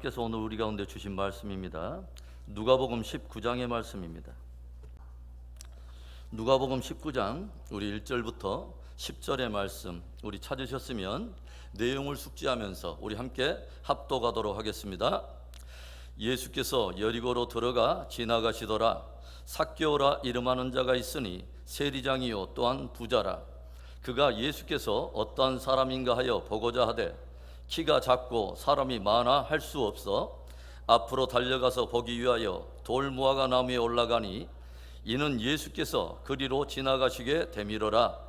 하나님께서 오늘 우리 가운데 주신 말씀입니다. 누가복음 19장의 말씀입니다. 누가복음 19장 우리 1절부터 10절의 말씀 우리 찾으셨으면 내용을 숙지하면서 우리 함께 합독하도록 하겠습니다. 예수께서 여리고로 들어가 지나가시더라. 삭개오라 이름하는 자가 있으니 세리장이요 또한 부자라. 그가 예수께서 어떠한 사람인가 하여 보고자 하되 키가 작고 사람이 많아 할 수 없어 앞으로 달려가서 보기 위하여 돌무화과 나무에 올라가니 이는 예수께서 그리로 지나가시게 되밀어라.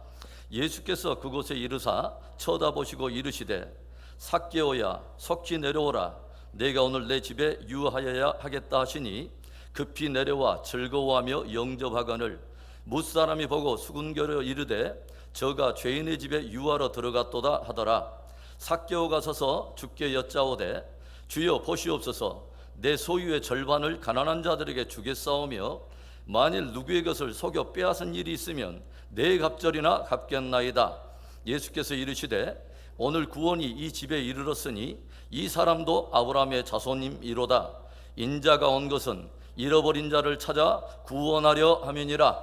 예수께서 그곳에 이르사 쳐다보시고 이르시되 삭개오야 속히 내려오라. 내가 오늘 내 집에 유하여야 하겠다 하시니 급히 내려와 즐거워하며 영접하거늘 무사람이 보고 수군거려 이르되 저가 죄인의 집에 유하러 들어갔도다 하더라. 삭개오가 서서 주께 여짜오되 주여 보시옵소서 내 소유의 절반을 가난한 자들에게 주겠사오며 만일 누구의 것을 속여 빼앗은 일이 있으면 내 갑절이나 갚겠나이다. 예수께서 이르시되 오늘 구원이 이 집에 이르렀으니 이 사람도 아브라함의 자손임이로다. 인자가 온 것은 잃어버린 자를 찾아 구원하려 함이니라.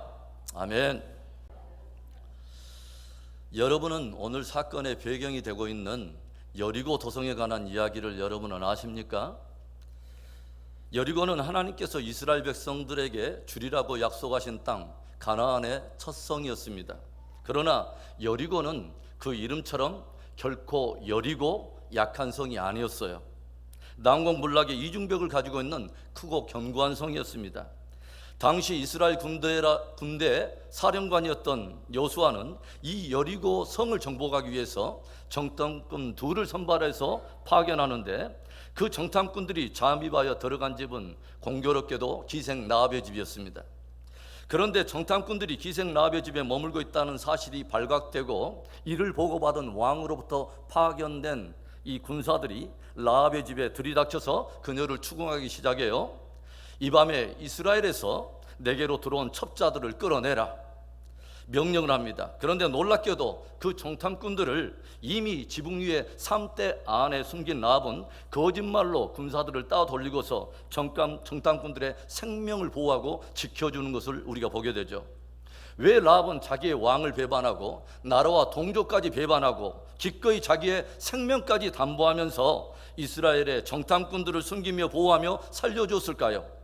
아멘. 여러분은 오늘 사건의 배경이 되고 있는 여리고 도성에 관한 이야기를 여러분은 아십니까? 여리고는 하나님께서 이스라엘 백성들에게 주리라고 약속하신 땅 가나안의 첫 성이었습니다. 그러나 여리고는 그 이름처럼 결코 여리고 약한 성이 아니었어요. 난공불락의 이중벽을 가지고 있는 크고 견고한 성이었습니다. 당시 이스라엘 군대 사령관이었던 여호수아는 이 여리고 성을 정복하기 위해서 정탐꾼 둘을 선발해서 파견하는데 그 정탐꾼들이 잠입하여 들어간 집은 공교롭게도 기생 라합의 집이었습니다. 그런데 정탐꾼들이 기생 라합의 집에 머물고 있다는 사실이 발각되고 이를 보고받은 왕으로부터 파견된 이 군사들이 라합의 집에 들이닥쳐서 그녀를 추궁하기 시작해요. 이 밤에 이스라엘에서 내게로 들어온 첩자들을 끌어내라 명령을 합니다. 그런데 놀랍게도 그 정탐꾼들을 이미 지붕 위에 삼대 안에 숨긴 라합은 거짓말로 군사들을 따돌리고서 정탐꾼들의 생명을 보호하고 지켜주는 것을 우리가 보게 되죠. 왜 라합은 자기의 왕을 배반하고 나라와 동족까지 배반하고 기꺼이 자기의 생명까지 담보하면서 이스라엘의 정탐꾼들을 숨기며 보호하며 살려줬을까요?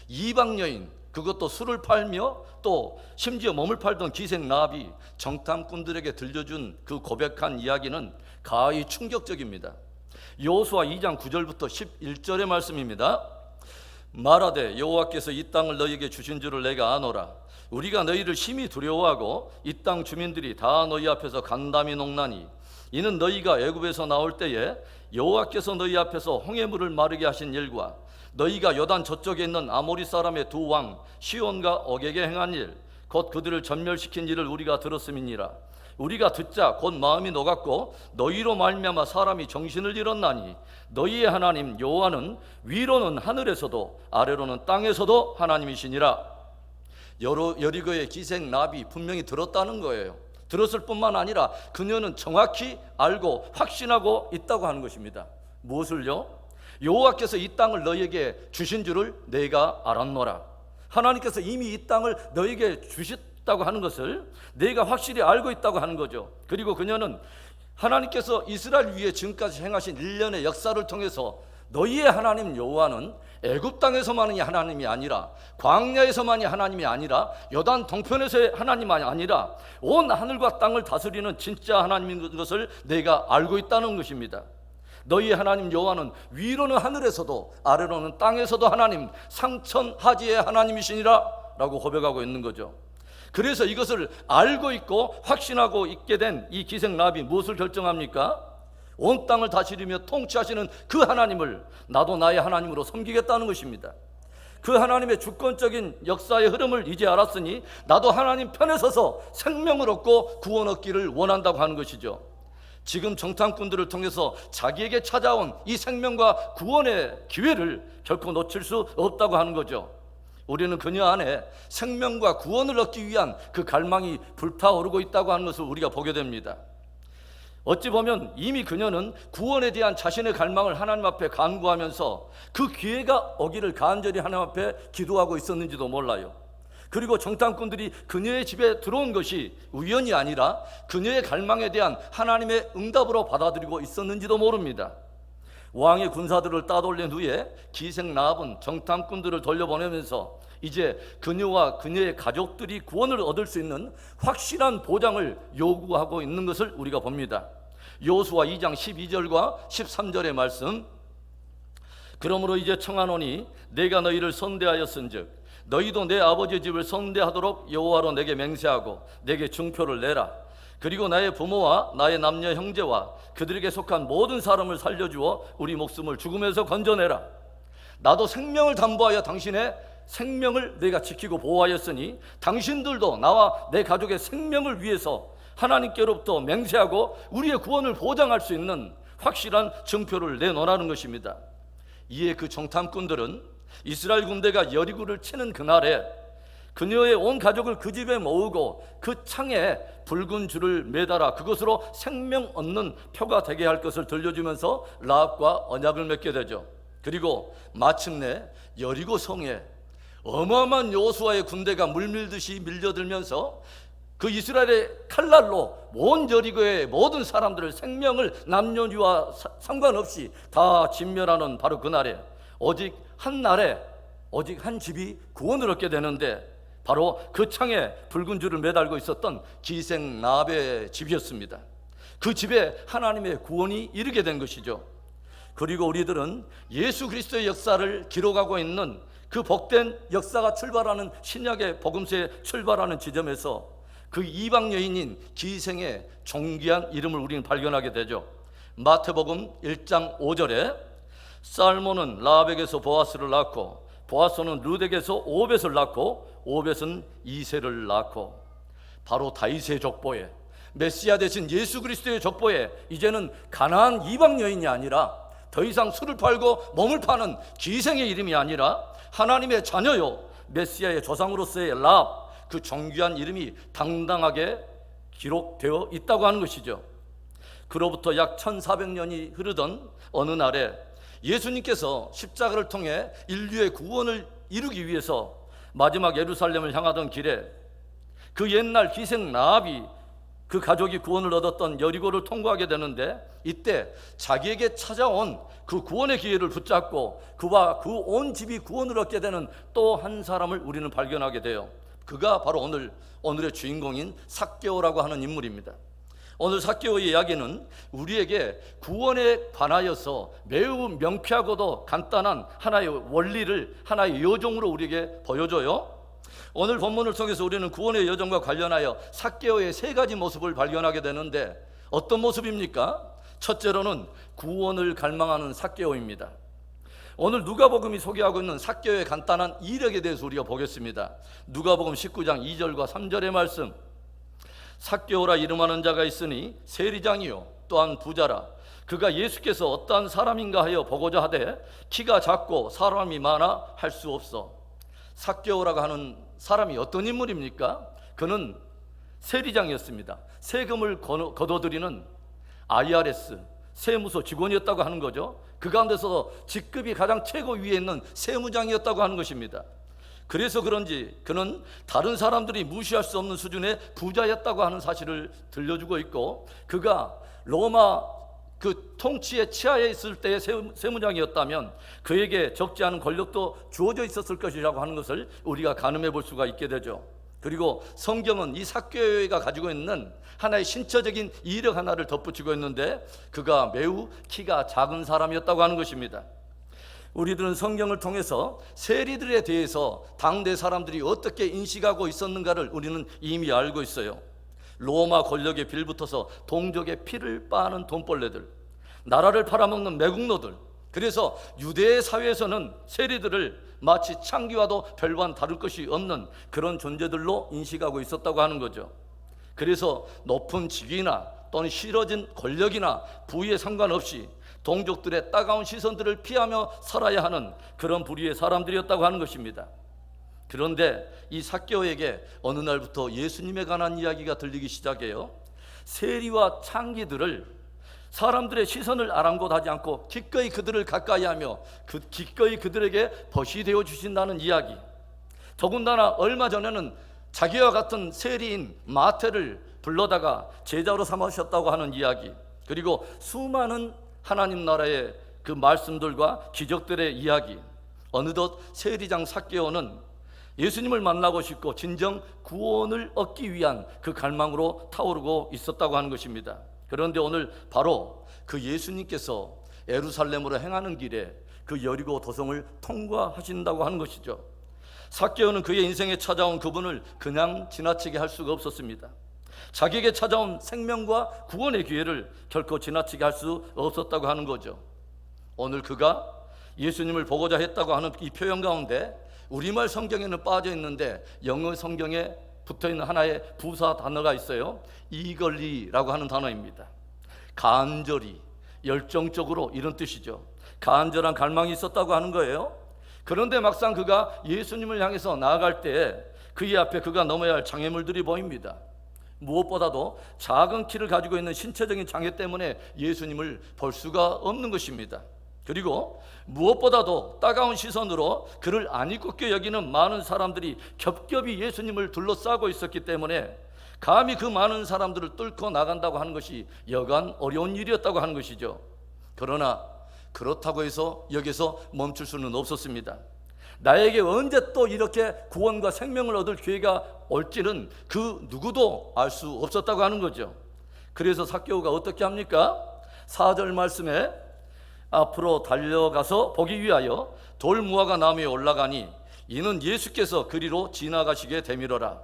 이방 여인, 그것도 술을 팔며 또 심지어 몸을 팔던 기생 라합이 정탐꾼들에게 들려준 그 고백한 이야기는 가히 충격적입니다. 여호수아 2장 9절부터 11절의 말씀입니다. 말하되 여호와께서 이 땅을 너희에게 주신 줄을 내가 아노라. 우리가 너희를 심히 두려워하고 이 땅 주민들이 다 너희 앞에서 간담이 녹나니 이는 너희가 애굽에서 나올 때에 여호와께서 너희 앞에서 홍해물을 마르게 하신 일과 너희가 요단 저쪽에 있는 아모리 사람의 두 왕 시온과 옥에게 행한 일 곧 그들을 전멸시킨 일을 우리가 들었음이니라. 우리가 듣자 곧 마음이 녹았고 너희로 말미암아 사람이 정신을 잃었나니 너희의 하나님 여호와는 위로는 하늘에서도 아래로는 땅에서도 하나님이시니라. 여리고의 기생 라합이 분명히 들었다는 거예요. 들었을 뿐만 아니라 그녀는 정확히 알고 확신하고 있다고 하는 것입니다. 무엇을요? 여호와께서 이 땅을 너희에게 주신 줄을 내가 알았노라. 하나님께서 이미 이 땅을 너희에게 주셨다고 하는 것을 내가 확실히 알고 있다고 하는 거죠. 그리고 그녀는 하나님께서 이스라엘 위에 지금까지 행하신 일련의 역사를 통해서 너희의 하나님 여호와는 애굽 땅에서만이 하나님이 아니라 광야에서만이 하나님이 아니라 요단 동편에서의 하나님이 아니라 온 하늘과 땅을 다스리는 진짜 하나님인 것을 내가 알고 있다는 것입니다. 너희의 하나님 여호와는 위로는 하늘에서도 아래로는 땅에서도 하나님 상천하지의 하나님이시니라 라고 고백하고 있는 거죠. 그래서 이것을 알고 있고 확신하고 있게 된 이 기생 라합이 무엇을 결정합니까? 온 땅을 다스리며 통치하시는 그 하나님을 나도 나의 하나님으로 섬기겠다는 것입니다. 그 하나님의 주권적인 역사의 흐름을 이제 알았으니 나도 하나님 편에 서서 생명을 얻고 구원 얻기를 원한다고 하는 것이죠. 지금 정탐꾼들을 통해서 자기에게 찾아온 이 생명과 구원의 기회를 결코 놓칠 수 없다고 하는 거죠. 우리는 그녀 안에 생명과 구원을 얻기 위한 그 갈망이 불타오르고 있다고 하는 것을 우리가 보게 됩니다. 어찌 보면 이미 그녀는 구원에 대한 자신의 갈망을 하나님 앞에 간구하면서 그 기회가 오기를 간절히 하나님 앞에 기도하고 있었는지도 몰라요. 그리고 정탐꾼들이 그녀의 집에 들어온 것이 우연이 아니라 그녀의 갈망에 대한 하나님의 응답으로 받아들이고 있었는지도 모릅니다. 왕의 군사들을 따돌린 후에 기생 라합은 정탐꾼들을 돌려보내면서 이제 그녀와 그녀의 가족들이 구원을 얻을 수 있는 확실한 보장을 요구하고 있는 것을 우리가 봅니다. 여호수아 2장 12절과 13절의 말씀, 그러므로 이제 청하노니 내가 너희를 선대하였은즉 너희도 내 아버지 집을 선대하도록 여호와로 내게 맹세하고 내게 증표를 내라. 그리고 나의 부모와 나의 남녀 형제와 그들에게 속한 모든 사람을 살려주어 우리 목숨을 죽음에서 건져내라. 나도 생명을 담보하여 당신의 생명을 내가 지키고 보호하였으니 당신들도 나와 내 가족의 생명을 위해서 하나님께로부터 맹세하고 우리의 구원을 보장할 수 있는 확실한 증표를 내놓으라는 것입니다. 이에 그 정탐꾼들은 이스라엘 군대가 여리고를 치는 그날에 그녀의 온 가족을 그 집에 모으고 그 창에 붉은 줄을 매달아 그것으로 생명 얻는 표가 되게 할 것을 들려주면서 라합과 언약을 맺게 되죠. 그리고 마침내 여리고 성에 어마어마한 여호수아의 군대가 물밀듯이 밀려들면서 그 이스라엘의 칼날로 온 여리고의 모든 사람들을 생명을 남녀와 상관없이 다 진멸하는 바로 그날에 오직 한 집이 구원을 얻게 되는데 바로 그 창에 붉은 줄을 매달고 있었던 기생 라합의 집이었습니다. 그 집에 하나님의 구원이 이르게 된 것이죠. 그리고 우리들은 예수 그리스도의 역사를 기록하고 있는 그 복된 역사가 출발하는 신약의 복음서에 출발하는 지점에서 그 이방 여인인 기생의 존귀한 이름을 우리는 발견하게 되죠. 마태복음 1장 5절에 살몬은 라합에게서 보아스를 낳고 보아스는 룻에게서 오벳을 낳고 오벳은 이새를 낳고, 바로 다윗의 족보에 메시아 되신 예수 그리스도의 족보에 이제는 가나안 이방 여인이 아니라 더 이상 술을 팔고 몸을 파는 기생의 이름이 아니라 하나님의 자녀요 메시아의 조상으로서의 라합, 그 존귀한 이름이 당당하게 기록되어 있다고 하는 것이죠. 그로부터 약 1400년이 흐르던 어느 날에 예수님께서 십자가를 통해 인류의 구원을 이루기 위해서 마지막 예루살렘을 향하던 길에 그 옛날 기생 라합이 그 가족이 구원을 얻었던 여리고를 통과하게 되는데, 이때 자기에게 찾아온 그 구원의 기회를 붙잡고 그와 그 온 집이 구원을 얻게 되는 또 한 사람을 우리는 발견하게 돼요. 그가 바로 오늘의 주인공인 삭개오라고 하는 인물입니다. 오늘 삭개오의 이야기는 우리에게 구원에 관하여서 매우 명쾌하고도 간단한 하나의 원리를 하나의 여정으로 우리에게 보여줘요. 오늘 본문을 통해서 우리는 구원의 여정과 관련하여 삭개오의 세 가지 모습을 발견하게 되는데, 어떤 모습입니까? 첫째로는 구원을 갈망하는 삭개오입니다. 오늘 누가복음이 소개하고 있는 삭개오의 간단한 이력에 대해서 우리가 보겠습니다. 누가복음 19장 2절과 3절의 말씀, 삭개오라 이름하는 자가 있으니 세리장이요 또한 부자라. 그가 예수께서 어떠한 사람인가 하여 보고자 하되 키가 작고 사람이 많아 할 수 없어. 삭개오라고 하는 사람이 어떤 인물입니까? 그는 세리장이었습니다. 세금을 거둬들이는 IRS 세무서 직원이었다고 하는 거죠. 그 가운데서 직급이 가장 최고 위에 있는 세무장이었다고 하는 것입니다. 그래서 그런지 그는 다른 사람들이 무시할 수 없는 수준의 부자였다고 하는 사실을 들려주고 있고, 그가 로마 그 통치의 치하에 있을 때의 세무장이었다면 그에게 적지 않은 권력도 주어져 있었을 것이라고 하는 것을 우리가 가늠해 볼 수가 있게 되죠. 그리고 성경은 이 삭개오가 가지고 있는 하나의 신처적인 이력 하나를 덧붙이고 있는데, 그가 매우 키가 작은 사람이었다고 하는 것입니다. 우리들은 성경을 통해서 세리들에 대해서 당대 사람들이 어떻게 인식하고 있었는가를 우리는 이미 알고 있어요. 로마 권력에 빌붙어서 동족의 피를 빠는 돈벌레들, 나라를 팔아먹는 매국노들, 그래서 유대 사회에서는 세리들을 마치 창기와도 별반 다를 것이 없는 그런 존재들로 인식하고 있었다고 하는 거죠. 그래서 높은 직위나 또는 실어진 권력이나 부위에 상관없이 동족들의 따가운 시선들을 피하며 살아야 하는 그런 부류의 사람들이었다고 하는 것입니다. 그런데 이 삭개오에게 어느 날부터 예수님에 관한 이야기가 들리기 시작해요. 세리와 창기들을 사람들의 시선을 아랑곳하지 않고 기꺼이 그들을 가까이하며 기꺼이 그들에게 벗이 되어 주신다는 이야기. 더군다나 얼마 전에는 자기와 같은 세리인 마태를 불러다가 제자로 삼으셨다고 하는 이야기, 그리고 수많은 하나님 나라의 그 말씀들과 기적들의 이야기. 어느덧 세리장 삭개오는 예수님을 만나고 싶고 진정 구원을 얻기 위한 그 갈망으로 타오르고 있었다고 하는 것입니다. 그런데 오늘 바로 그 예수님께서 예루살렘으로 행하는 길에 그 여리고 도성을 통과하신다고 하는 것이죠. 삭개오는 그의 인생에 찾아온 그분을 그냥 지나치게 할 수가 없었습니다. 자기에게 찾아온 생명과 구원의 기회를 결코 지나치게 할 수 없었다고 하는 거죠. 오늘 그가 예수님을 보고자 했다고 하는 이 표현 가운데 우리말 성경에는 빠져 있는데 영어 성경에 붙어 있는 하나의 부사 단어가 있어요. eagerly라고 하는 단어입니다. 간절히, 열정적으로, 이런 뜻이죠. 간절한 갈망이 있었다고 하는 거예요. 그런데 막상 그가 예수님을 향해서 나아갈 때 그의 앞에 그가 넘어야 할 장애물들이 보입니다. 무엇보다도 작은 키를 가지고 있는 신체적인 장애 때문에 예수님을 볼 수가 없는 것입니다. 그리고 무엇보다도 따가운 시선으로 그를 안 입겁게 여기는 많은 사람들이 겹겹이 예수님을 둘러싸고 있었기 때문에 감히 그 많은 사람들을 뚫고 나간다고 하는 것이 여간 어려운 일이었다고 하는 것이죠. 그러나 그렇다고 해서 여기서 멈출 수는 없었습니다. 나에게 언제 또 이렇게 구원과 생명을 얻을 기회가 올지는 그 누구도 알 수 없었다고 하는 거죠. 그래서 삭개오가 어떻게 합니까? 4절 말씀에 앞으로 달려가서 보기 위하여 돌무화과 나무에 올라가니 이는 예수께서 그리로 지나가시게 되밀어라.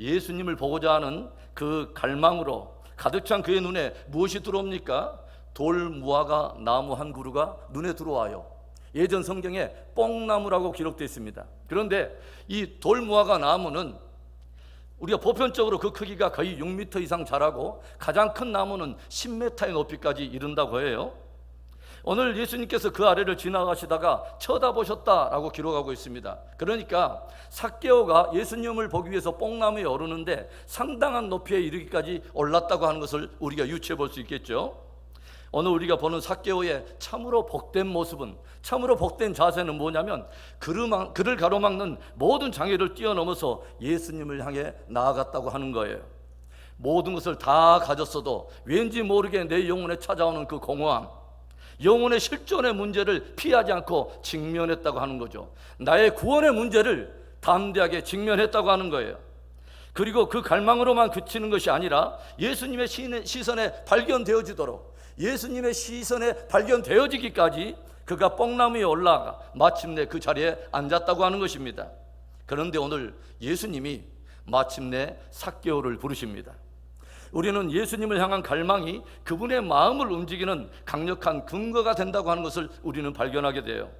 예수님을 보고자 하는 그 갈망으로 가득 찬 그의 눈에 무엇이 들어옵니까? 돌무화과 나무 한 그루가 눈에 들어와요. 예전 성경에 뽕나무라고 기록되어 있습니다. 그런데 이 돌무화과 나무는 우리가 보편적으로 그 크기가 거의 6m 이상 자라고 가장 큰 나무는 10m의 높이까지 이른다고 해요. 오늘 예수님께서 그 아래를 지나가시다가 쳐다보셨다라고 기록하고 있습니다. 그러니까 삭개오가 예수님을 보기 위해서 뽕나무에 오르는데 상당한 높이에 이르기까지 올랐다고 하는 것을 우리가 유추해 볼 수 있겠죠. 오늘 우리가 보는 삭개오의 참으로 복된 모습은, 참으로 복된 자세는 뭐냐면 그를 가로막는 모든 장애를 뛰어넘어서 예수님을 향해 나아갔다고 하는 거예요. 모든 것을 다 가졌어도 왠지 모르게 내 영혼에 찾아오는 그 공허함, 영혼의 실존의 문제를 피하지 않고 직면했다고 하는 거죠. 나의 구원의 문제를 담대하게 직면했다고 하는 거예요. 그리고 그 갈망으로만 그치는 것이 아니라 예수님의 시선에 발견되어지도록, 예수님의 시선에 발견되어지기까지 그가 뽕나무에 올라가 마침내 그 자리에 앉았다고 하는 것입니다. 그런데 오늘 예수님이 마침내 삭개오를 부르십니다. 우리는 예수님을 향한 갈망이 그분의 마음을 움직이는 강력한 근거가 된다고 하는 것을 우리는 발견하게 돼요.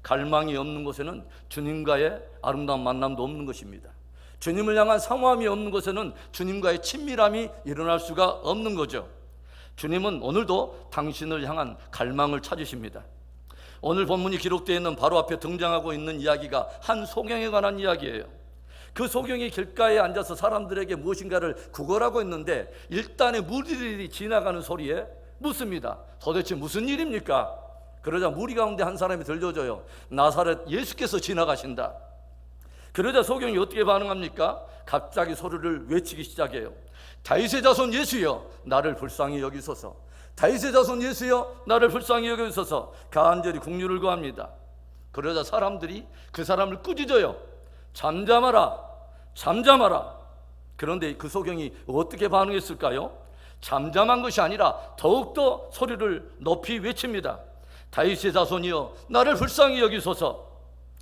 갈망이 없는 곳에는 주님과의 아름다운 만남도 없는 것입니다. 주님을 향한 사모함이 없는 곳에는 주님과의 친밀함이 일어날 수가 없는 거죠. 주님은 오늘도 당신을 향한 갈망을 찾으십니다. 오늘 본문이 기록되어 있는 바로 앞에 등장하고 있는 이야기가 한 소경에 관한 이야기예요. 그 소경이 길가에 앉아서 사람들에게 무엇인가를 구걸하고 있는데 일단의 무리들이 지나가는 소리에 묻습니다. 도대체 무슨 일입니까? 그러자 무리 가운데 한 사람이 들려줘요. 나사렛 예수께서 지나가신다. 그러자 소경이 어떻게 반응합니까? 갑자기 소리를 외치기 시작해요. 다윗의 자손 예수여, 나를 불쌍히 여기소서. 다윗의 자손 예수여, 나를 불쌍히 여기소서. 간절히 긍휼을 구합니다. 그러자 사람들이 그 사람을 꾸짖어요. 잠잠하라, 잠잠하라. 그런데 그 소경이 어떻게 반응했을까요? 잠잠한 것이 아니라 더욱더 소리를 높이 외칩니다. 다윗의 자손이여, 나를 불쌍히 여기소서.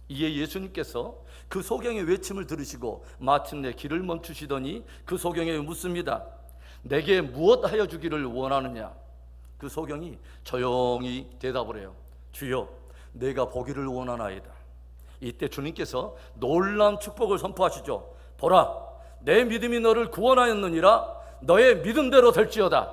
이에 예수님께서 그 소경의 외침을 들으시고 마침내 길을 멈추시더니 그 소경에 묻습니다. 내게 무엇하여 주기를 원하느냐? 그 소경이 조용히 대답을 해요. 주여, 내가 보기를 원하나이다. 이때 주님께서 놀라운 축복을 선포하시죠. 보라, 내 믿음이 너를 구원하였느니라. 너의 믿음대로 될지어다.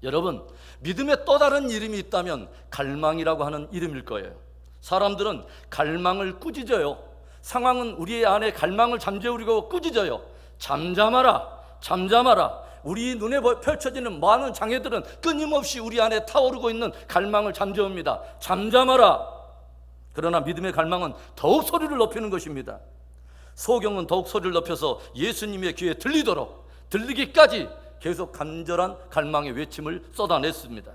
여러분, 믿음의 또 다른 이름이 있다면 갈망이라고 하는 이름일 거예요. 사람들은 갈망을 꾸짖어요. 상황은 우리의 안에 갈망을 잠재우려고 꾸짖어요. 잠잠하라, 잠잠하라. 우리 눈에 펼쳐지는 많은 장애들은 끊임없이 우리 안에 타오르고 있는 갈망을 잠재웁니다. 잠잠하라. 그러나 믿음의 갈망은 더욱 소리를 높이는 것입니다. 소경은 더욱 소리를 높여서 예수님의 귀에 들리기까지 계속 간절한 갈망의 외침을 쏟아냈습니다.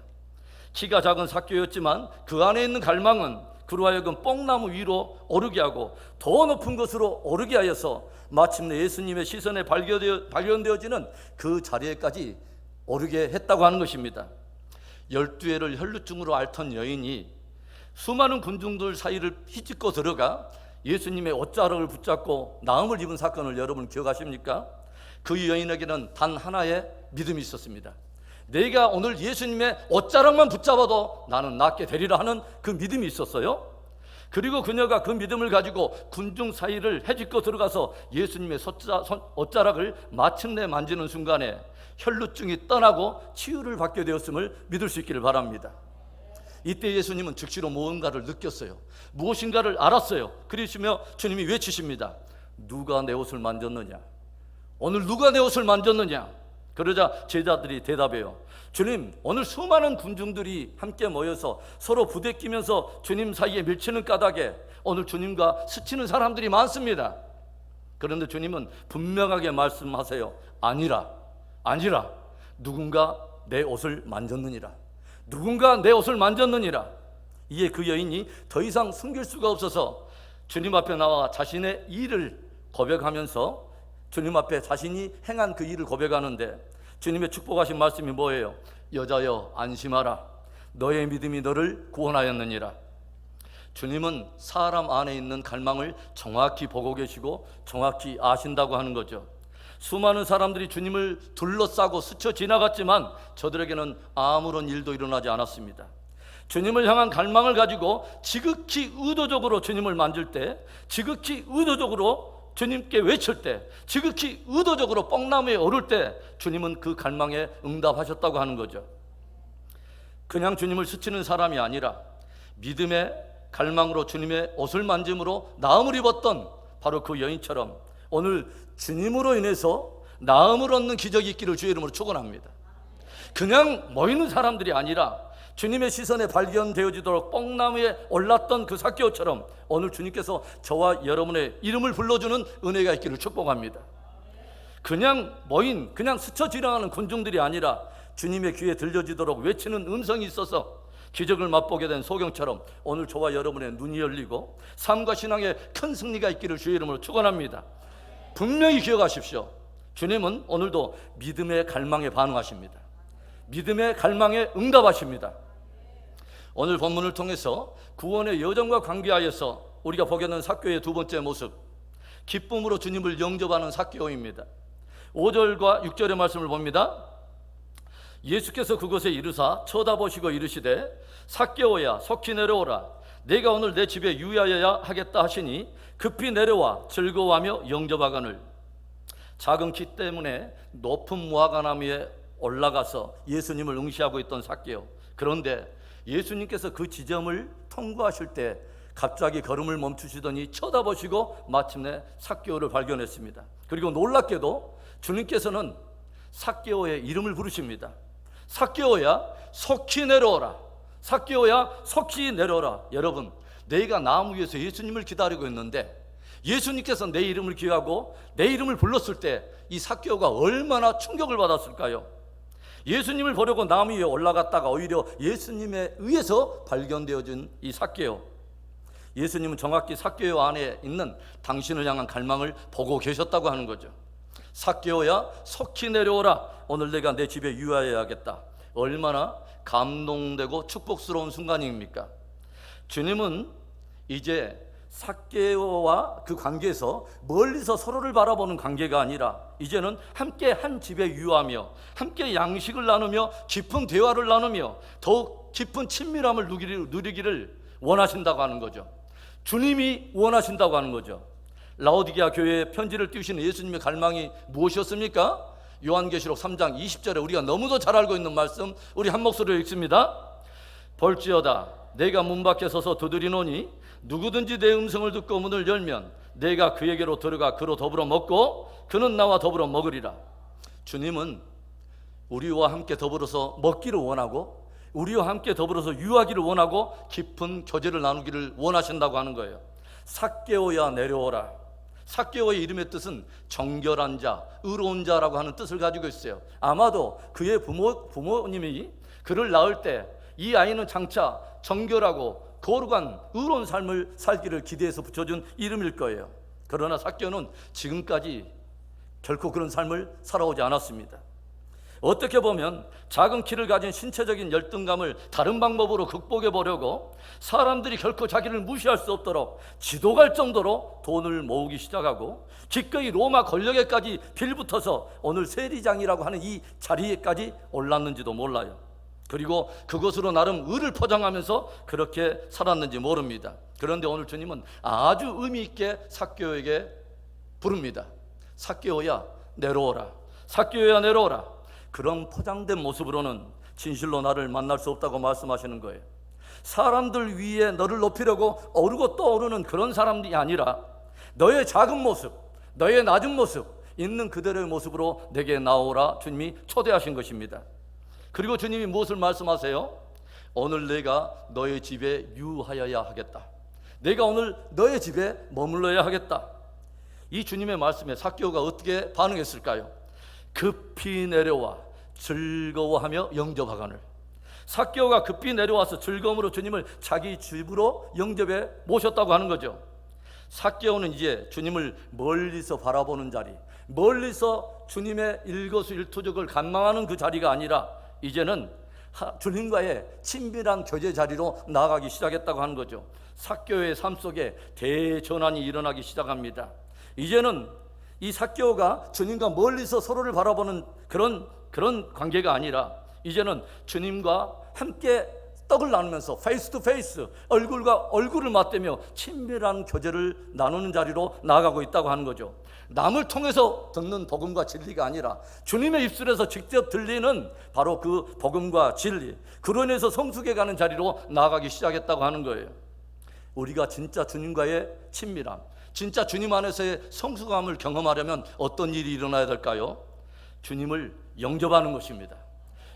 키가 작은 삭개오였지만 그 안에 있는 갈망은 그로 하여금 뽕나무 위로 오르게 하고 더 높은 곳으로 오르게 하여서 마침내 예수님의 시선에 발견되어지는 그 자리에까지 오르게 했다고 하는 것입니다. 12회를 혈루증으로 앓던 여인이 수많은 군중들 사이를 휘짓고 들어가 예수님의 옷자락을 붙잡고 나음을 입은 사건을 여러분 기억하십니까? 그 여인에게는 단 하나의 믿음이 있었습니다. 내가 오늘 예수님의 옷자락만 붙잡아도 나는 낫게 되리라 하는 그 믿음이 있었어요. 그리고 그녀가 그 믿음을 가지고 군중 사이를 헤집고 들어가서 예수님의 옷자락을 마침내 만지는 순간에 혈루증이 떠나고 치유를 받게 되었음을 믿을 수 있기를 바랍니다. 이때 예수님은 즉시로 무언가를 느꼈어요. 무엇인가를 알았어요. 그러시며 주님이 외치십니다. 누가 내 옷을 만졌느냐? 오늘 누가 내 옷을 만졌느냐? 그러자 제자들이 대답해요. 주님, 오늘 수많은 군중들이 함께 모여서 서로 부대끼면서 주님 사이에 밀치는 까닭에 오늘 주님과 스치는 사람들이 많습니다. 그런데 주님은 분명하게 말씀하세요. 아니라 누군가 내 옷을 만졌느니라. 누군가 내 옷을 만졌느니라. 이에 그 여인이 더 이상 숨길 수가 없어서 주님 앞에 나와 자신의 일을 고백하면서 주님 앞에 자신이 행한 그 일을 고백하는데 주님의 축복하신 말씀이 뭐예요? 여자여 안심하라. 너의 믿음이 너를 구원하였느니라. 주님은 사람 안에 있는 갈망을 정확히 보고 계시고 정확히 아신다고 하는 거죠. 수많은 사람들이 주님을 둘러싸고 스쳐 지나갔지만 저들에게는 아무런 일도 일어나지 않았습니다. 주님을 향한 갈망을 가지고 지극히 의도적으로 주님을 만질 때, 지극히 의도적으로 주님께 외칠 때, 지극히 의도적으로 뽕나무에 오를 때 주님은 그 갈망에 응답하셨다고 하는 거죠. 그냥 주님을 스치는 사람이 아니라 믿음의 갈망으로 주님의 옷을 만짐으로 나음을 입었던 바로 그 여인처럼 오늘 주님으로 인해서 나음을 얻는 기적이 있기를 주의 이름으로 축원합니다. 그냥 모이는 사람들이 아니라 주님의 시선에 발견되어지도록 뽕나무에 올랐던 그 삭개오처럼 오늘 주님께서 저와 여러분의 이름을 불러주는 은혜가 있기를 축복합니다. 그냥 모인, 그냥 스쳐 지나가는 군중들이 아니라 주님의 귀에 들려지도록 외치는 음성이 있어서 기적을 맛보게 된 소경처럼 오늘 저와 여러분의 눈이 열리고 삶과 신앙에 큰 승리가 있기를 주의 이름으로 축원합니다. 분명히 기억하십시오. 주님은 오늘도 믿음의 갈망에 반응하십니다. 믿음의 갈망에 응답하십니다. 오늘 본문을 통해서 구원의 여정과 관계하여서 우리가 보게 되는 삭개오의 두 번째 모습, 기쁨으로 주님을 영접하는 삭개오입니다. 5절과 6절의 말씀을 봅니다. 예수께서 그곳에 이르사 쳐다보시고 이르시되 삭개오야 속히 내려오라. 내가 오늘 내 집에 유의하여야 하겠다 하시니 급히 내려와 즐거워하며 영접하거늘. 작은 키 때문에 높은 무화과나무에 올라가서 예수님을 응시하고 있던 삭개오. 그런데 예수님께서 그 지점을 통과하실 때 갑자기 걸음을 멈추시더니 쳐다보시고 마침내 삭개오를 발견했습니다. 그리고 놀랍게도 주님께서는 삭개오의 이름을 부르십니다. 삭개오야 속히 내려오라. 삭개오야 속히 내려오라. 여러분, 내가 나무 위에서 예수님을 기다리고 있는데 예수님께서 내 이름을 기하고 내 이름을 불렀을 때 이 삭개오가 얼마나 충격을 받았을까요? 예수님을 보려고 나무 위에 올라갔다가 오히려 예수님에 의해서 발견되어진 이 삭개오. 예수님은 정확히 삭개오 안에 있는 당신을 향한 갈망을 보고 계셨다고 하는 거죠. 삭개오야 속히 내려오라. 오늘 내가 내 집에 유의해야겠다. 얼마나 감동되고 축복스러운 순간입니까? 주님은 이제 삭개오와 그 관계에서 멀리서 서로를 바라보는 관계가 아니라 이제는 함께 한 집에 유하며 함께 양식을 나누며 깊은 대화를 나누며 더욱 깊은 친밀함을 누리기를 원하신다고 하는 거죠. 주님이 원하신다고 하는 거죠. 라오디게아 교회에 편지를 띄우시는 예수님의 갈망이 무엇이었습니까? 요한계시록 3장 20절에 우리가 너무도 잘 알고 있는 말씀, 우리 한 목소리로 읽습니다. 볼지어다 내가 문 밖에 서서 두드리노니 누구든지 내 음성을 듣고 문을 열면 내가 그에게로 들어가 그로 더불어 먹고 그는 나와 더불어 먹으리라. 주님은 우리와 함께 더불어서 먹기를 원하고 우리와 함께 더불어서 유하기를 원하고 깊은 교제를 나누기를 원하신다고 하는 거예요. 삭개오야 내려오라. 삭개오의 이름의 뜻은 정결한 자, 의로운 자라고 하는 뜻을 가지고 있어요. 아마도 그의 부모님이 그를 낳을 때 이 아이는 장차 정결하고 거룩한 의로운 삶을 살기를 기대해서 붙여준 이름일 거예요. 그러나 삭개오는 지금까지 결코 그런 삶을 살아오지 않았습니다. 어떻게 보면 작은 키를 가진 신체적인 열등감을 다른 방법으로 극복해 보려고 사람들이 결코 자기를 무시할 수 없도록 지도 갈 정도로 돈을 모으기 시작하고 기꺼이 로마 권력에까지 빌붙어서 오늘 세리장이라고 하는 이 자리에까지 올랐는지도 몰라요. 그리고 그것으로 나름 의를 포장하면서 그렇게 살았는지 모릅니다. 그런데 오늘 주님은 아주 의미 있게 삭개오에게 부릅니다. 삭개오야 내려오라. 삭개오야 내려오라. 그런 포장된 모습으로는 진실로 나를 만날 수 없다고 말씀하시는 거예요. 사람들 위에 너를 높이려고 오르고 또 오르는 그런 사람이 아니라 너의 작은 모습, 너의 낮은 모습, 있는 그대로의 모습으로 내게 나오라 주님이 초대하신 것입니다. 그리고 주님이 무엇을 말씀하세요? 오늘 내가 너의 집에 유하여야 하겠다. 내가 오늘 너의 집에 머물러야 하겠다. 이 주님의 말씀에 삭개오가 어떻게 반응했을까요? 급히 내려와 즐거워하며 영접하거늘. 삭개오가 급히 내려와서 즐거움으로 주님을 자기 집으로 영접해 모셨다고 하는 거죠. 삭개오는 이제 주님을 멀리서 바라보는 자리, 멀리서 주님의 일거수일투족을 간망하는 그 자리가 아니라 이제는 주님과의 친밀한 교제 자리로 나아가기 시작했다고 하는 거죠. 삭개오의 삶 속에 대전환이 일어나기 시작합니다. 이제는 이 삭개오가 주님과 멀리서 서로를 바라보는 그런 관계가 아니라 이제는 주님과 함께 떡을 나누면서 페이스 투 페이스, 얼굴과 얼굴을 맞대며 친밀한 교제를 나누는 자리로 나아가고 있다고 하는 거죠. 남을 통해서 듣는 복음과 진리가 아니라 주님의 입술에서 직접 들리는 바로 그 복음과 진리, 그로 인해서 성숙해가는 자리로 나아가기 시작했다고 하는 거예요. 우리가 진짜 주님과의 친밀함, 진짜 주님 안에서의 성숙함을 경험하려면 어떤 일이 일어나야 될까요? 주님을 영접하는 것입니다.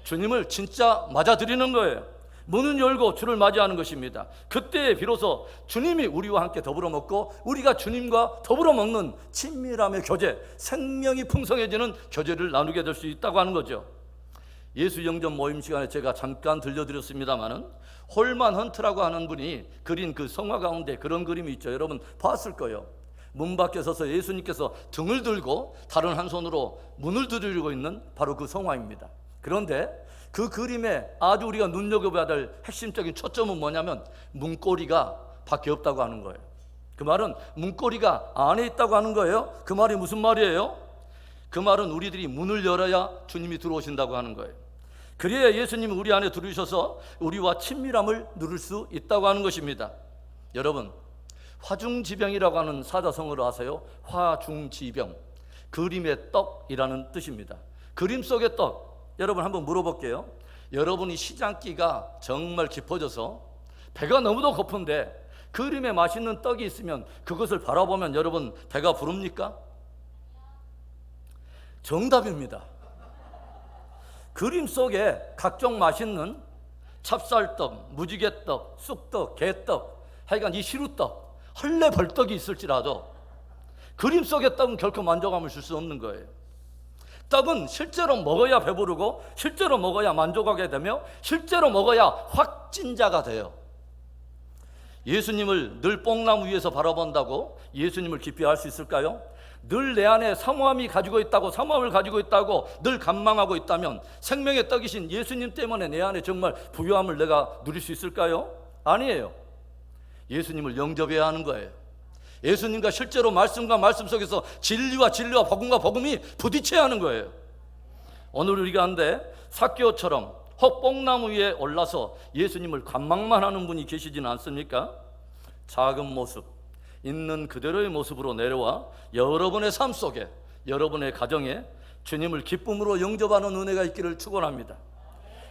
주님을 진짜 맞아들이는 거예요. 문을 열고 주를 맞이하는 것입니다. 그때 비로소 주님이 우리와 함께 더불어 먹고 우리가 주님과 더불어 먹는 친밀함의 교제, 생명이 풍성해지는 교제를 나누게 될 수 있다고 하는 거죠. 예수 영접 모임 시간에 제가 잠깐 들려드렸습니다마는 홀만 헌트라고 하는 분이 그린 그 성화 가운데 그런 그림이 있죠. 여러분 봤을 거예요. 문 밖에 서서 예수님께서 등을 들고 다른 한 손으로 문을 두드리고 있는 바로 그 성화입니다. 그런데 그 그림에 아주 우리가 눈여겨봐야 될 핵심적인 초점은 뭐냐면 문고리가 밖에 없다고 하는 거예요. 그 말은 문고리가 안에 있다고 하는 거예요. 그 말이 무슨 말이에요? 그 말은 우리들이 문을 열어야 주님이 들어오신다고 하는 거예요. 그래야 예수님이 우리 안에 들어오셔서 우리와 친밀함을 누릴 수 있다고 하는 것입니다. 여러분, 화중지병이라고 하는 사자성어를 아세요? 화중지병, 그림의 떡이라는 뜻입니다. 그림 속의 떡, 여러분 한번 물어볼게요. 여러분이 시장기가 정말 깊어져서 배가 너무도 고픈데 그림에 맛있는 떡이 있으면 그것을 바라보면 여러분 배가 부릅니까? 정답입니다. 그림 속에 각종 맛있는 찹쌀떡, 무지개떡, 쑥떡, 개떡, 하여간 이 시루떡, 헐레벌떡이 있을지라도 그림 속의 떡은 결코 만족감을 줄 수 없는 거예요. 떡은 실제로 먹어야 배부르고 실제로 먹어야 만족하게 되며 실제로 먹어야 확진자가 돼요. 예수님을 늘 뽕나무 위에서 바라본다고 예수님을 깊이 알 수 있을까요? 늘 내 안에 사모함을 가지고 있다고 늘 간망하고 있다면 생명의 떡이신 예수님 때문에 내 안에 정말 부유함을 내가 누릴 수 있을까요? 아니에요. 예수님을 영접해야 하는 거예요. 예수님과 실제로 말씀과 말씀 속에서 진리와 복음과 복음이 부딪혀야 하는 거예요. 오늘 우리가 한데 삭개오처럼 혹 뽕나무 위에 올라서 예수님을 관망만 하는 분이 계시지는 않습니까? 작은 모습, 있는 그대로의 모습으로 내려와 여러분의 삶 속에, 여러분의 가정에 주님을 기쁨으로 영접하는 은혜가 있기를 축원합니다.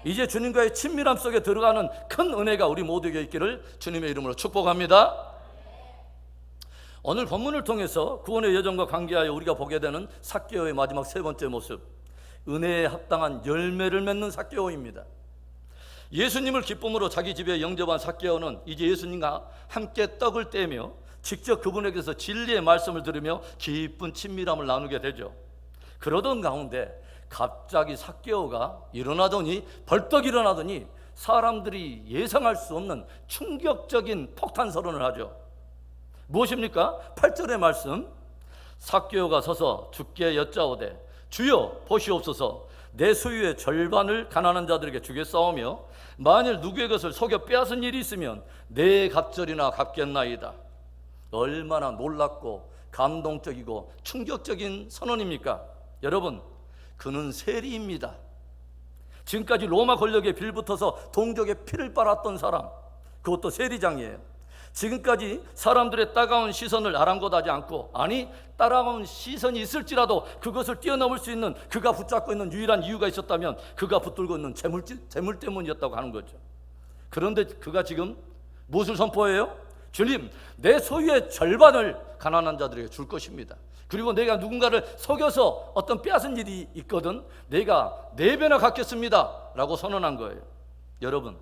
이제 주님과의 친밀함 속에 들어가는 큰 은혜가 우리 모두에게 있기를 주님의 이름으로 축복합니다. 오늘 본문을 통해서 구원의 여정과 관계하여 우리가 보게 되는 삭개오의 마지막 세 번째 모습, 은혜에 합당한 열매를 맺는 삭개오입니다. 예수님을 기쁨으로 자기 집에 영접한 삭개오는 이제 예수님과 함께 떡을 떼며 직접 그분에게서 진리의 말씀을 들으며 깊은 친밀함을 나누게 되죠. 그러던 가운데 갑자기 삭개오가 벌떡 일어나더니 사람들이 예상할 수 없는 충격적인 폭탄 선언을 하죠. 무엇입니까? 8절의 말씀, 삭개오가 서서 주께 여짜오되 주여 보시옵소서, 내 소유의 절반을 가난한 자들에게 주겠사오며 만일 누구의 것을 속여 빼앗은 일이 있으면 내 갑절이나 갚겠나이다. 얼마나 놀랍고 감동적이고 충격적인 선언입니까? 여러분, 그는 세리입니다. 지금까지 로마 권력에 빌붙어서 동족의 피를 빨았던 사람, 그것도 세리장이에요. 지금까지 사람들의 따가운 시선을 아랑곳하지 않고, 아니 따가운 시선이 있을지라도 그것을 뛰어넘을 수 있는, 그가 붙잡고 있는 유일한 이유가 있었다면 그가 붙들고 있는 재물 때문이었다고 하는 거죠. 그런데 그가 지금 무엇을 선포해요? 주님, 내 소유의 절반을 가난한 자들에게 줄 것입니다. 그리고 내가 누군가를 속여서 어떤 빼앗은 일이 있거든 내가 4배나 갚겠습니다 라고 선언한 거예요. 여러분,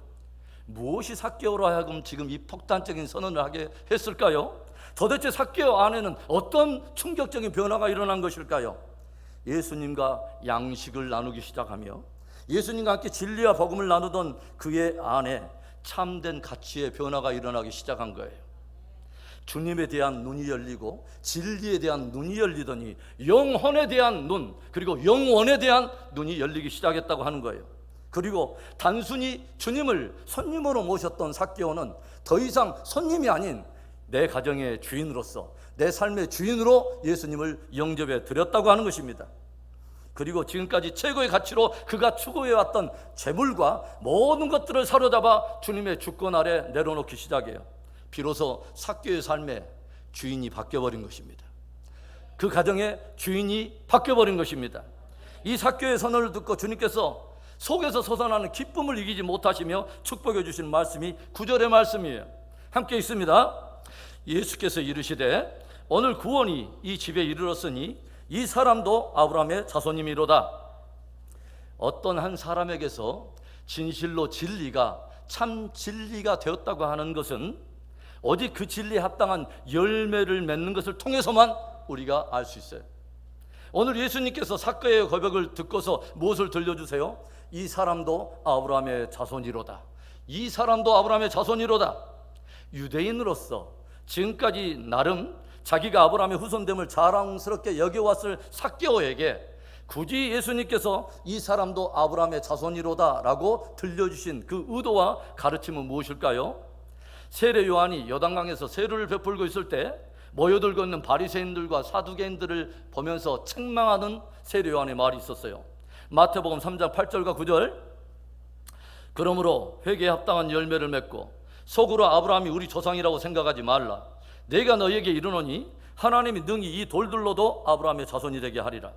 무엇이 삭개오로 하여금 지금 이 폭탄적인 선언을 하게 했을까요? 도대체 삭개오 안에는 어떤 충격적인 변화가 일어난 것일까요? 예수님과 양식을 나누기 시작하며 예수님과 함께 진리와 복음을 나누던 그의 안에 참된 가치의 변화가 일어나기 시작한 거예요. 주님에 대한 눈이 열리고 진리에 대한 눈이 열리더니 영혼에 대한 눈, 그리고 영원에 대한 눈이 열리기 시작했다고 하는 거예요. 그리고 단순히 주님을 손님으로 모셨던 삭개오는 더 이상 손님이 아닌 내 가정의 주인으로서, 내 삶의 주인으로 예수님을 영접해 드렸다고 하는 것입니다. 그리고 지금까지 최고의 가치로 그가 추구해왔던 재물과 모든 것들을 사로잡아 주님의 주권 아래 내려놓기 시작해요. 비로소 삭개오의 삶의 주인이 바뀌어버린 것입니다. 그 가정의 주인이 바뀌어버린 것입니다. 이 삭개오의 선언을 듣고 주님께서 속에서 솟아나는 기쁨을 이기지 못하시며 축복해 주신 말씀이 9절의 말씀이에요. 함께 있습니다. 예수께서 이르시되 오늘 구원이 이 집에 이르렀으니 이 사람도 아브라함의 자손이미로다. 어떤 한 사람에게서 진실로 진리가 참 진리가 되었다고 하는 것은 오직 그 진리에 합당한 열매를 맺는 것을 통해서만 우리가 알 수 있어요. 오늘 예수님께서 삭개오의 고백을 듣고서 무엇을 들려주세요? 이 사람도 아브라함의 자손이로다. 이 사람도 아브라함의 자손이로다. 유대인으로서 지금까지 나름 자기가 아브라함의 후손됨을 자랑스럽게 여겨왔을 삭개오에게 굳이 예수님께서 이 사람도 아브라함의 자손이로다 라고 들려주신 그 의도와 가르침은 무엇일까요? 세례 요한이 요단강에서 세례를 베풀고 있을 때 모여들고 있는 바리새인들과 사두개인들을 보면서 책망하는 세례 요한의 말이 있었어요. 마태복음 3장 8절과 9절, 그러므로 회개에 합당한 열매를 맺고 속으로 아브라함이 우리 조상이라고 생각하지 말라. 내가 너희에게 이르노니 하나님이 능히 이 돌들로도 아브라함의 자손이 되게 하리라.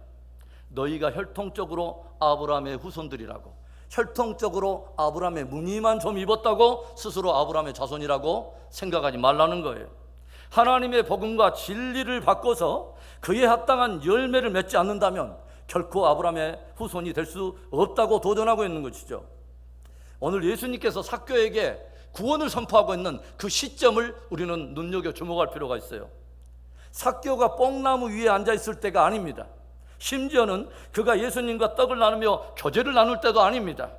너희가 혈통적으로 아브라함의 후손들이라고, 혈통적으로 아브라함의 무늬만 좀 입었다고 스스로 아브라함의 자손이라고 생각하지 말라는 거예요. 하나님의 복음과 진리를 바꿔서 그에 합당한 열매를 맺지 않는다면 결코 아브라함의 후손이 될 수 없다고 도전하고 있는 것이죠. 오늘 예수님께서 삭개오에게 구원을 선포하고 있는 그 시점을 우리는 눈여겨 주목할 필요가 있어요. 삭개오가 뽕나무 위에 앉아 있을 때가 아닙니다. 심지어는 그가 예수님과 떡을 나누며 교제를 나눌 때도 아닙니다.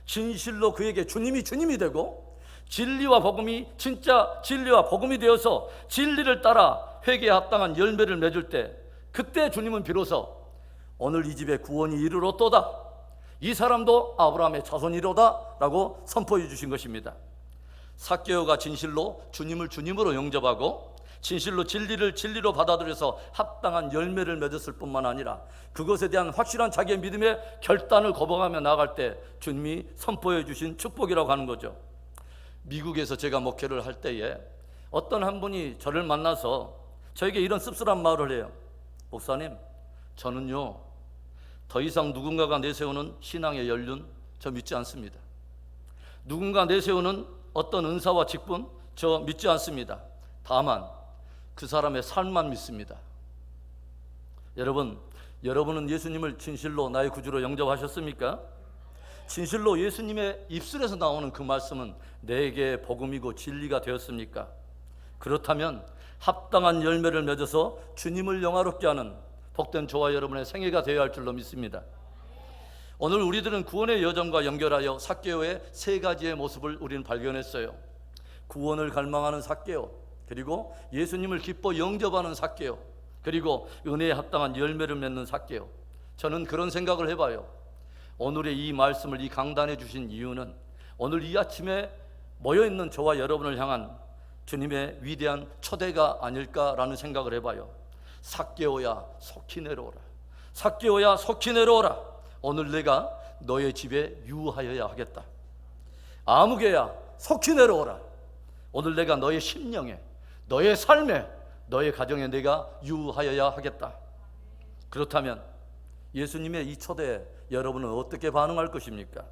진실로 그에게 주님이 되고 진리와 복음이 진짜 진리와 복음이 되어서 진리를 따라 회개에 합당한 열매를 맺을 때, 그때 주님은 비로소 오늘 이 집에 구원이 이르렀도다, 이 사람도 아브라함의 자손이로다 라고 선포해 주신 것입니다. 삭개오가 진실로 주님을 주님으로 영접하고 진실로 진리를 진리로 받아들여서 합당한 열매를 맺었을 뿐만 아니라 그것에 대한 확실한 자기의 믿음의 결단을 거부하며 나아갈 때 주님이 선포해 주신 축복이라고 하는 거죠. 미국에서 제가 목회를 할 때에 어떤 한 분이 저를 만나서 저에게 이런 씁쓸한 말을 해요. 목사님, 저는요 더 이상 누군가가 내세우는 신앙의 연륜 저 믿지 않습니다. 누군가 내세우는 어떤 은사와 직분 저 믿지 않습니다. 다만 그 사람의 삶만 믿습니다. 여러분, 여러분은 예수님을 진실로 나의 구주로 영접하셨습니까? 진실로 예수님의 입술에서 나오는 그 말씀은 내게 복음이고 진리가 되었습니까? 그렇다면 합당한 열매를 맺어서 주님을 영화롭게 하는 복된 저와 여러분의 생애가 되어야 할 줄로 믿습니다. 오늘 우리들은 구원의 여정과 연결하여 삭개오의 세 가지의 모습을 우리는 발견했어요. 구원을 갈망하는 삭개오, 그리고 예수님을 기뻐 영접하는 삭개오, 그리고 은혜에 합당한 열매를 맺는 삭개오. 저는 그런 생각을 해봐요. 오늘의 이 말씀을 이 강단에 주신 이유는 오늘 이 아침에 모여있는 저와 여러분을 향한 주님의 위대한 초대가 아닐까라는 생각을 해봐요. 삭개오야 속히 내려오라. 삭개오야 속히 내려오라. 오늘 내가 너의 집에 유하여야 하겠다. 아무개야 속히 내려오라. 오늘 내가 너의 심령에, 너의 삶에, 너의 가정에 내가 유하여야 하겠다. 그렇다면 예수님의 이 초대에 여러분은 어떻게 반응할 것입니까?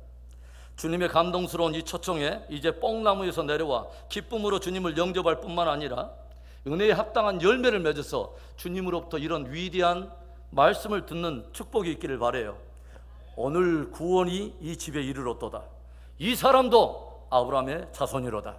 주님의 감동스러운 이 초청에 이제 뽕나무에서 내려와 기쁨으로 주님을 영접할 뿐만 아니라 은혜에 합당한 열매를 맺어서 주님으로부터 이런 위대한 말씀을 듣는 축복이 있기를 바라요. 오늘 구원이 이 집에 이르렀도다. 이 사람도 아브라함의 자손이로다.